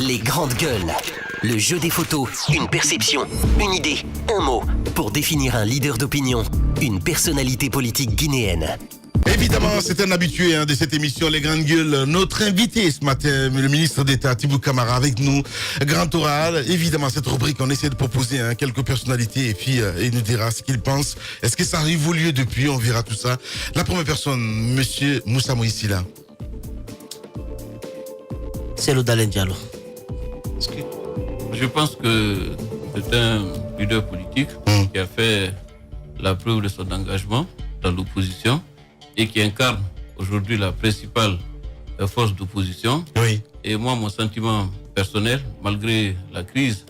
Les grandes gueules. Le jeu des photos, une perception, une idée, un mot, pour définir un leader d'opinion, une personnalité politique guinéenne. Évidemment, c'est un habitué de cette émission, Les Grandes Gueules. Notre invité ce matin, le ministre d'État, Tibou Camara, avec nous. Grand oral. Évidemment, cette rubrique, on essaie de proposer quelques personnalités et puis il nous dira ce qu'il pense. Est-ce que ça a évolué depuis? On verra tout ça. La première personne, monsieur Moussa Moïsila. C'est le Dalen Diallo. Je pense que c'est un leader politique qui a fait la preuve de son engagement dans l'opposition et qui incarne aujourd'hui la principale force d'opposition. Oui. Et moi, mon sentiment personnel, malgré la crise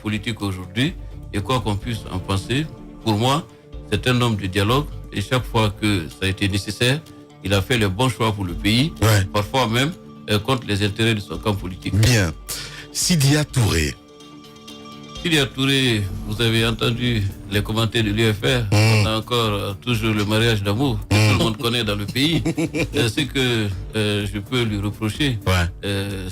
politique aujourd'hui, et quoi qu'on puisse en penser, pour moi, c'est un homme de dialogue et chaque fois que ça a été nécessaire, il a fait le bon choix pour le pays, parfois même contre les intérêts de son camp politique. Bien. Sidia Touré. Sidia Touré, vous avez entendu les commentaires de l'UFR. On a encore toujours le mariage d'amour que tout le monde connaît dans le pays. Ce que je peux lui reprocher,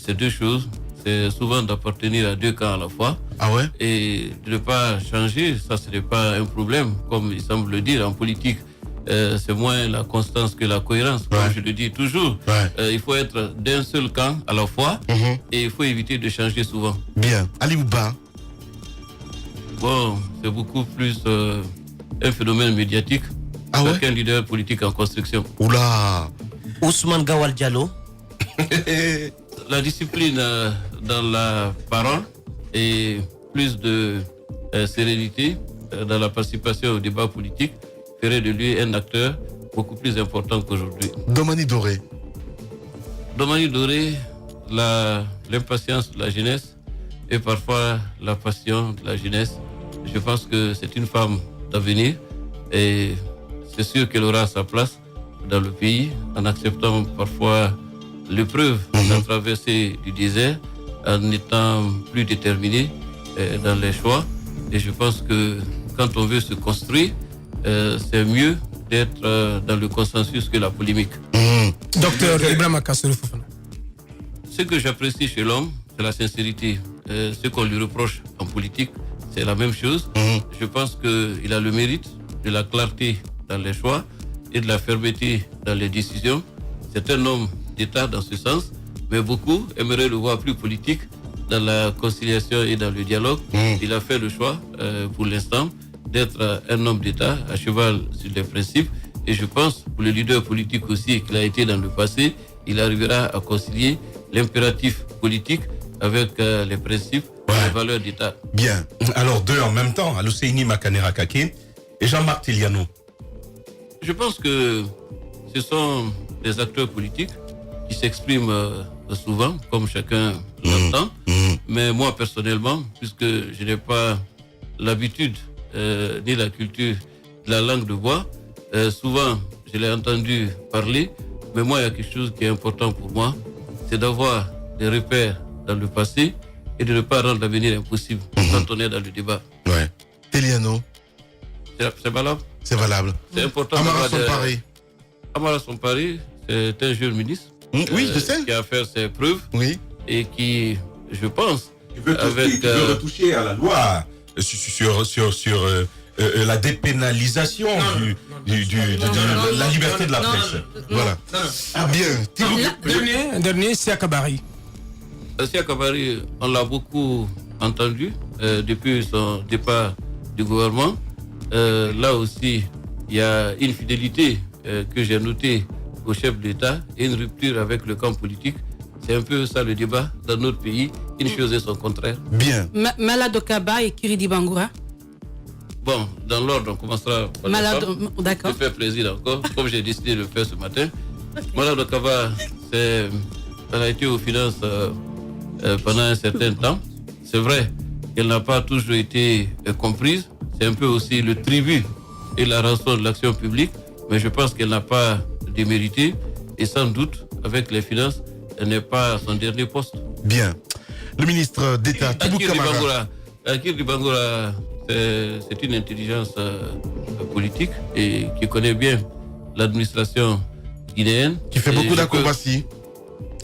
c'est deux choses. C'est souvent d'appartenir à deux camps à la fois. Ah ouais? Et de ne pas changer, ça ce n'est pas un problème, comme il semble le dire en politique. C'est moins la constance que la cohérence, comme je le dis toujours. Il faut être d'un seul camp à la fois et il faut éviter de changer souvent. Bien. Ali Ouba. Bon, c'est beaucoup plus un phénomène médiatique qu'un leader politique en construction. Oula. Ousmane Gawal Diallo. La discipline dans la parole et plus de sérénité dans la participation au débat politique ferait de lui un acteur beaucoup plus important qu'aujourd'hui. Domani Doré. Domani Doré, l'impatience de la jeunesse et parfois la passion de la jeunesse. Je pense que c'est une femme d'avenir et c'est sûr qu'elle aura sa place dans le pays en acceptant parfois l'épreuve de la traversée du désert, en étant plus déterminée dans les choix. Et je pense que quand on veut se construire, c'est mieux d'être dans le consensus que la polémique. Docteur Ibrahima Kassoulou Fofana. Ce que j'apprécie chez l'homme, c'est la sincérité. Ce qu'on lui reproche en politique, c'est la même chose. Je pense qu'il a le mérite de la clarté dans les choix et de la fermeté dans les décisions. C'est un homme d'État dans ce sens, mais beaucoup aimeraient le voir plus politique dans la conciliation et dans le dialogue. Il a fait le choix, pour l'instant, d'être un homme d'État à cheval sur les principes. Et je pense, pour le leader politique aussi qu'il a été dans le passé, il arrivera à concilier l'impératif politique avec les principes et les valeurs d'État. Bien. Alors deux en même temps, Alusseini Makanera Kake et Jean-Marc Tiliano. Je pense que ce sont des acteurs politiques qui s'expriment souvent, comme chacun l'entend. Mais moi, personnellement, puisque je n'ai pas l'habitude ni la culture de la langue de bois, souvent, je l'ai entendu parler, mais moi, il y a quelque chose qui est important pour moi, c'est d'avoir des repères dans le passé et de ne pas rendre l'avenir impossible quand on est dans le débat. Ouais. Teliano. C'est valable? C'est valable. C'est important. Amara Sompari. Amara Sompari, c'est un jeune ministre. Oui, je sais. Qui a fait ses preuves. Oui. Et qui, je pense, Tu veux retoucher à la loi sur la dépénalisation de la liberté de la presse. Voilà. Bien. Dernier, c'est Akabari. Akabari, on l'a beaucoup entendu depuis son départ du gouvernement. Là aussi, il y a une fidélité que j'ai notée au chef d'État et une rupture avec le camp politique. C'est un peu ça le débat dans notre pays. Une chose et son contraire. Bien. Malado Kaba et Kiridi Bangoura. Bon, dans l'ordre, on commencera par d'accord. Ça fait plaisir encore, comme j'ai décidé de le faire ce matin. Malado Kaba, elle a été aux finances pendant un certain temps. C'est vrai qu'elle n'a pas toujours été comprise. C'est un peu aussi le tribut et la rançon de l'action publique. Mais je pense qu'elle n'a pas démérité. Et sans doute, avec les finances, elle n'est pas à son dernier poste. Bien. Le ministre d'État, Tibou Camara. Kirdi Bangoura, c'est une intelligence politique et qui connaît bien l'administration guinéenne. Qui fait beaucoup d'acrobaties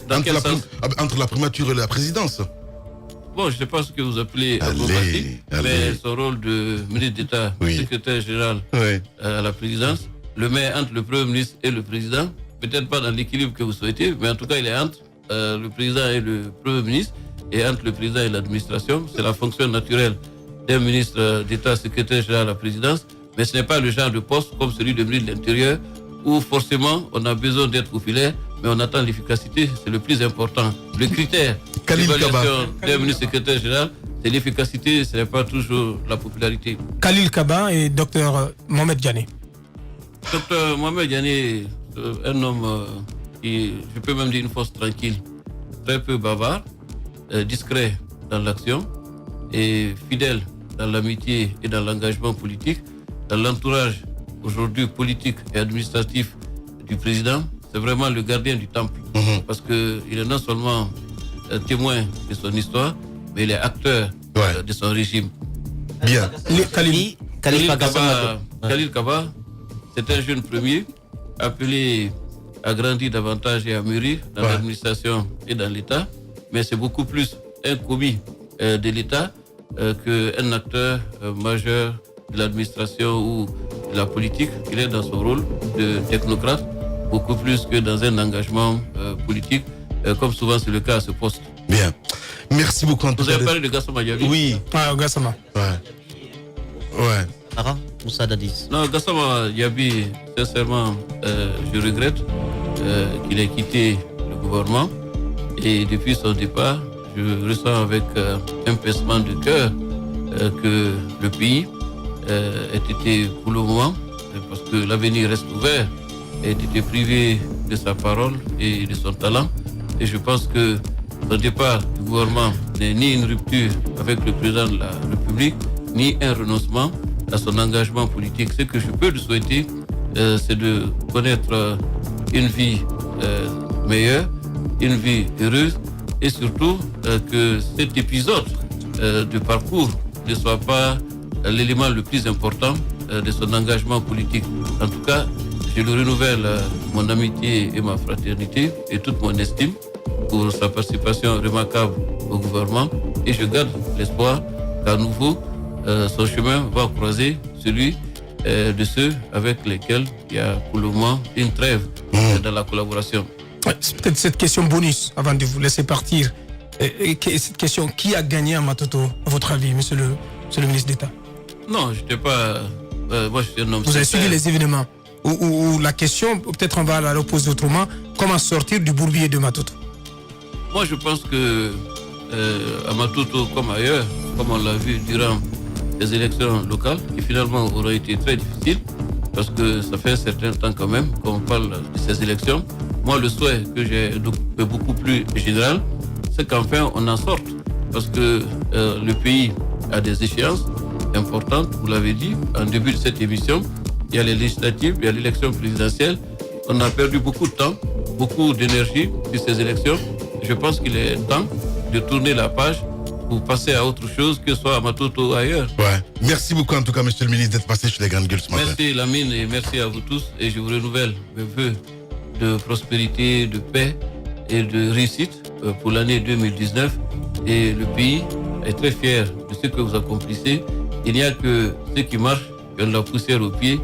Dans quel sens? entre la primature et la présidence. bon, je ne sais pas ce que vous appelez Allez. mais son rôle de ministre d'État, secrétaire général à la présidence, le met entre le Premier ministre et le président, peut-être pas dans l'équilibre que vous souhaitez, mais en tout cas, il est entre le président et le Premier ministre, et entre le président et l'administration. C'est la fonction naturelle d'un ministre d'État, secrétaire général à la présidence, mais ce n'est pas le genre de poste comme celui de ministre de l'Intérieur, où forcément on a besoin d'être populaire, mais on attend l'efficacité, c'est le plus important. Le critère d'évaluation d'un ministre secrétaire général, c'est l'efficacité, ce n'est pas toujours la popularité. Khalil Kaba et Dr Mohamed Diané. Dr Mohamed Diané, un homme qui, je peux même dire une force tranquille, très peu bavard, discret dans l'action et fidèle dans l'amitié et dans l'engagement politique, dans l'entourage aujourd'hui politique et administratif du président. C'est vraiment le gardien du temple, parce qu'il est non seulement témoin de son histoire, mais il est acteur de son régime. Bien. Khalil Kaba, c'est un jeune premier appelé à grandir davantage et à mûrir dans l'administration et dans l'État, mais c'est beaucoup plus un commis de l'État qu'un acteur majeur de l'administration ou de la politique. Il est dans son rôle de technocrate, beaucoup plus que dans un engagement politique, comme souvent c'est le cas à ce poste. Bien. Merci beaucoup. Vous avez parlé de Gassama Diaby? Oui. Gassama. Ouais. Moussa Dadis. Non, Gassama Diaby, sincèrement, je regrette qu'il ait quitté le gouvernement. Et depuis son départ, je ressens avec un pincement de cœur que le pays ait été pour le moment, parce que l'avenir reste ouvert, ait été privé de sa parole et de son talent. Et je pense que son départ du gouvernement n'est ni une rupture avec le président de la République, ni un renoncement à son engagement politique. Ce que je peux lui souhaiter, c'est de connaître une vie meilleure, une vie heureuse, et surtout que cet épisode de parcours ne soit pas l'élément le plus important de son engagement politique. En tout cas, je lui renouvelle mon amitié et ma fraternité et toute mon estime pour sa participation remarquable au gouvernement, et je garde l'espoir qu'à nouveau son chemin va croiser celui de ceux avec lesquels il y a pour le moment une trêve dans la collaboration. C'est peut-être cette question bonus avant de vous laisser partir. Cette question, qui a gagné à Matoto, à votre avis, monsieur le ministre d'État? Non, je n'étais pas. Moi, je suis un homme. Vous avez suivi les événements. Ou la question, peut-être on va la reposer autrement, comment sortir du bourbier de Matoto? Moi, je pense que à Matoto, comme ailleurs, comme on l'a vu durant les élections locales, qui finalement auraient été très difficiles, parce que ça fait un certain temps quand même qu'on parle de ces élections. Moi, le souhait que j'ai beaucoup plus général, c'est qu'enfin on en sorte, parce que le pays a des échéances importantes, vous l'avez dit, en début de cette émission. Il y a les législatives, il y a l'élection présidentielle. On a perdu beaucoup de temps, beaucoup d'énergie sur ces élections. Je pense qu'il est temps de tourner la page pour passer à autre chose, que ce soit à Matoto ou ailleurs. Merci beaucoup en tout cas, monsieur le ministre, d'être passé sur les Grandes Gueules ce matin. Merci Lamine, et merci à vous tous. Et je vous renouvelle mes vœux de prospérité, de paix et de réussite pour l'année 2019. Et le pays est très fier de ce que vous accomplissez. Il n'y a que ceux qui marchent, qui ont de la poussière aux pieds.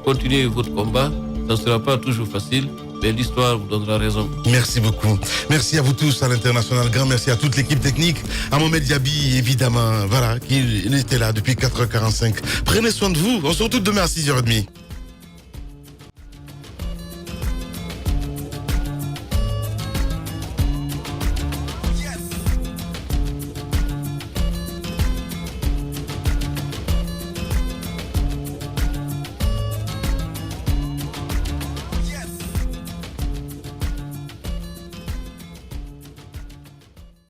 Continuez votre combat. Ça ne sera pas toujours facile, mais l'histoire vous donnera raison. Merci beaucoup. Merci à vous tous à l'international. Grand merci à toute l'équipe technique. À Mohamed Diaby, évidemment, voilà, qui était là depuis 4h45. Prenez soin de vous. On se retrouve demain à 6h30.